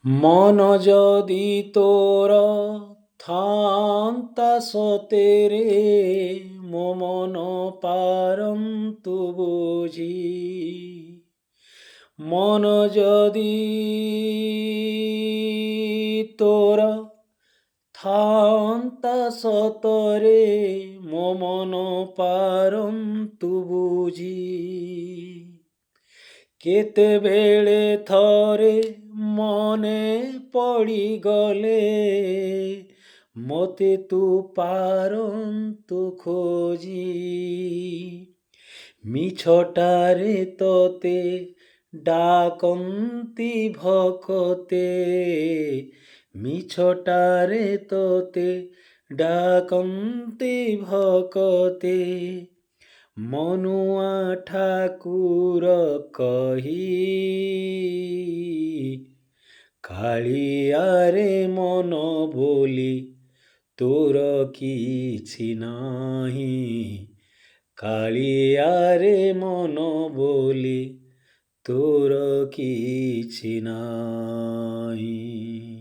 ମନ ଯଦି ତୋର ଥାନ୍ତା ସତେରେ ମୋ ମନ ପାରନ୍ତୁ ବୁଝି। ମନ ଯଦି ତୋର ଥାନ୍ତା ସତରେ ମୋ ମନ ପାରନ୍ତୁ ବୁଝି। କେତେବେଳେ ଥରେ ମନେ ପଡ଼ିଗଲେ ମୋତେ ତୁ ପାରନ୍ତୁ ଖୋଜି। ମିଛଟାରେ ତୋତେ ଡାକନ୍ତି ଭକତେ, ମିଛଟାରେ ତୋତେ ଡାକନ୍ତି ଭକତେ। ମନୁଆ ଠାକୁର କହି କାଳିଆରେ ମନ ବୋଲି ତୋର କିଛି ନାହିଁ। କାଳିଆରେ ମନ ବୋଲି ତୋର କିଛି ନାହିଁ।